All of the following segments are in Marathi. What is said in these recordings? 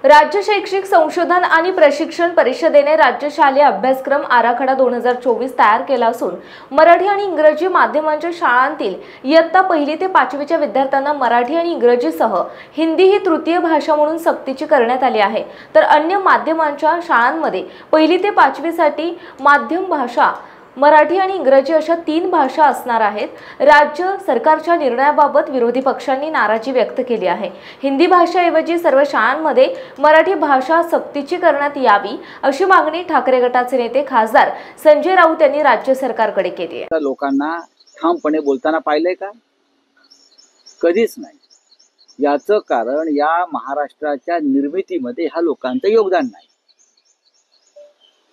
राज्य शैक्षणिक संशोधन आणि प्रशिक्षण परिषदेने राज्य शालेय अभ्यासक्रम आराखडा 2024 तयार केला असून मराठी आणि इंग्रजी माध्यमांच्या शाळांतील इयत्ता 1ली ते 5वीच्या विद्यार्थ्यांना मराठी आणि इंग्रजीसह हिंदी ही तृतीय भाषा म्हणून सक्तीची करण्यात आली आहे। तर अन्य माध्यमांच्या शाळांमध्ये 1ली ते 5वीसाठी माध्यम भाषा मराठी आणि इंग्रजी अशा 3 भाषा असणार आहेत। राज्य सरकारच्या निर्णयाबाबत विरोधी पक्षांनी नाराजी व्यक्त केली आहे। हिंदी भाषेऐवजी सर्व शाळांमध्ये मराठी भाषा सक्तीची करण्यात यावी अशी मागणी ठाकरे गटाचे नेते खासदार संजय राऊत यांनी राज्य सरकारकडे केली आहे। लोकांना ठामपणे बोलताना पाहिलंय का? कधीच नाही। याचं कारण या महाराष्ट्राच्या निर्मितीमध्ये ह्या लोकांचं योगदान नाही।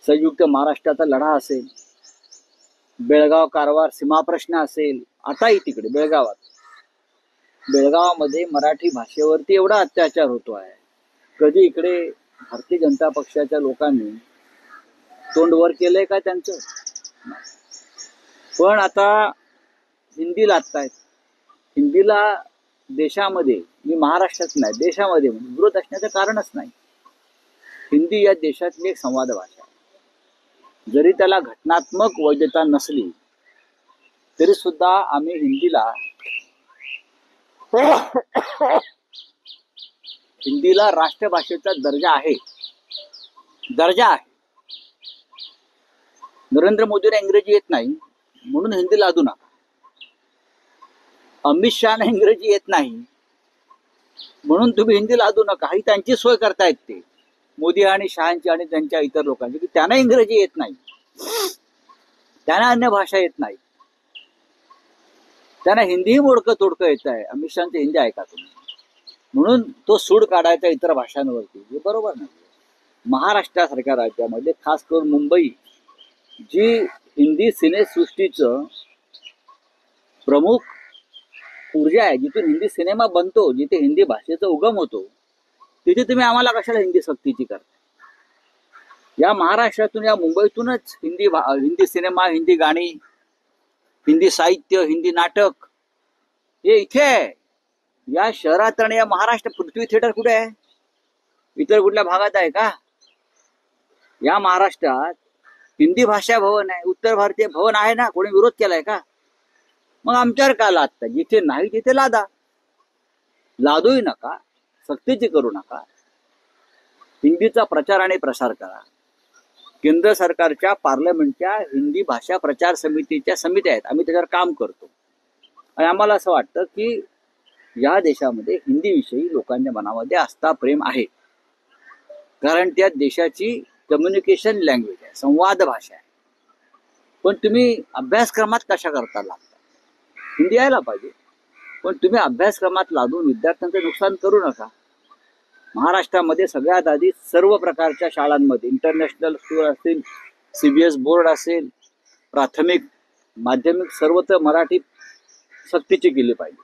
संयुक्त महाराष्ट्राचा लढा असेल, बेळगाव कारवार सीमा प्रश्न असेल, आताही तिकडे बेळगावामध्ये मराठी भाषेवरती एवढा अत्याचार होतो आहे। कधी इकडे भारतीय जनता पक्षाच्या लोकांनी तोंड वर केलंय का त्यांचं? पण आता हिंदी लादतायत। हिंदीला देशामध्ये, मी महाराष्ट्रात नाही देशामध्ये विरोध असण्याचं कारणच नाही। हिंदी या देशातली एक संवाद भाषा आहे। जरी त्याला घटनात्मक वैधता नसली तरी सुद्धा आम्ही हिंदीला राष्ट्रभाषेचा दर्जा आहे। नरेंद्र मोदीला इंग्रजी येत नाही म्हणून हिंदी लादू नका। अमित शहाना इंग्रजी येत नाही म्हणून तुम्ही हिंदी लादू नका। ही त्यांची सोय करतायत ते मोदी आणि शहांची आणि त्यांच्या इतर लोकांची, की त्यांना इंग्रजी येत नाही, त्यांना अन्य भाषा येत नाही, त्यांना हिंदीही मोडकं तोडकं येत आहे। अमित शहांची हिंदी ऐका तुम्ही, म्हणून तो सूड काढायचा इतर भाषांवरती, हे बरोबर नाही। महाराष्ट्रासारख्या राज्यामध्ये खास करून मुंबई, जी हिंदी सिनेसृष्टीचं प्रमुख ऊर्जा आहे, जिथून हिंदी सिनेमा बनतो, जिथे हिंदी भाषेचा उगम होतो, तिथे तुम्ही आम्हाला कशाला हिंदी सक्तीची करता? या महाराष्ट्रातून, या मुंबईतूनच हिंदी सिनेमा, हिंदी गाणी, हिंदी साहित्य, हिंदी नाटक हे इथे आहे। या शहरात आणि या महाराष्ट्र पृथ्वी थिएटर कुठे आहे? इतर कुठल्या भागात आहे का? या महाराष्ट्रात हिंदी भाषा भवन आहे, उत्तर भारतीय भवन आहे ना, कोणी विरोध केलाय का? मग आमच्यावर का लादता? जिथे नाही तिथे लादा, लादूही नका, सक्तीची करू नका। हिंदीचा प्रचार आणि प्रसार करा। केंद्र सरकारच्या पार्लमेंटच्या हिंदी भाषा प्रचार समितीच्या समित्या आहेत, आम्ही त्याच्यावर काम करतो आणि आम्हाला असं वाटतं की या देशामध्ये हिंदीविषयी लोकांच्या मनामध्ये आस्था प्रेम आहे, कारण त्या देशाची कम्युनिकेशन लँग्वेज आहे, संवाद भाषा आहे। पण तुम्ही अभ्यासक्रमात कशा करता लागता? हिंदी यायला पाहिजे, पण तुम्ही अभ्यासक्रमात लादून विद्यार्थ्यांचं नुकसान करू नका। महाराष्ट्रामध्ये सगळ्यात आधी सर्व प्रकारच्या शाळांमध्ये, इंटरनॅशनल स्कूल असतील, CBS बोर्ड असेल, प्राथमिक माध्यमिक, सर्वत्र मराठी सक्तीची केली पाहिजे।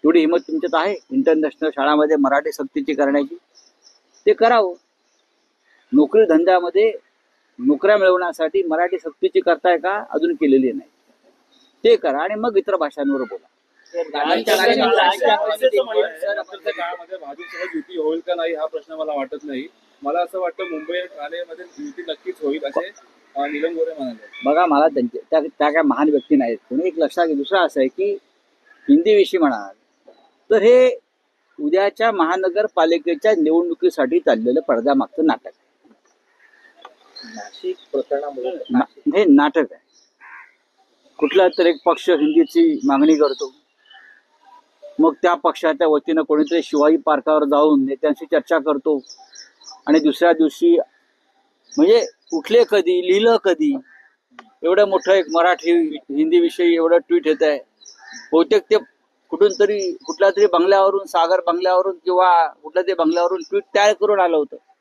थोडी हिंमत तुमच्यात आहे इंटरनॅशनल शाळांमध्ये मराठी सक्तीची करण्याची? ते करावं। नोकरी धंद्यामध्ये नोकऱ्या मिळवण्यासाठी मराठी सक्तीची करताय का? अजून केलेली नाही, ते करा आणि मग इतर भाषांवर बोला। भाजपसह युती होईल का नाही हा प्रश्न मला वाटत नाही। मला असं वाटतं मुंबई आणि ठाण्यामध्ये युती नक्कीच होईल असे नीलम गोरे म्हणाले। बघा, मला त्या काय महान व्यक्ती नाहीत कोणी, एक लक्षात घे। दुसरं असं आहे की हिंदीविषयी म्हणाल तर हे उद्याच्या महानगरपालिकेच्या निवडणुकीसाठी चाललेलं पडद्यामागचं नाटक आहे। नाशिक प्रकरणामुळे हे नाटक आहे। कुठला तर एक पक्ष हिंदीची मागणी करतो, मग त्या पक्षाच्या वतीनं कोणीतरी शिवाजी पार्कावर जाऊन नेत्यांशी चर्चा करतो आणि दुसऱ्या दिवशी म्हणजे उठले कधी, लिहिलं कधी, एवढं मोठं एक मराठी हिंदी विषयी एवढं ट्विट येत आहे। बहुतेक ते कुठून तरी कुठल्या तरी बंगल्यावरून, सागर बंगल्यावरून किंवा कुठल्या तरी बंगल्यावरून ट्विट तयार करून आलं होतं।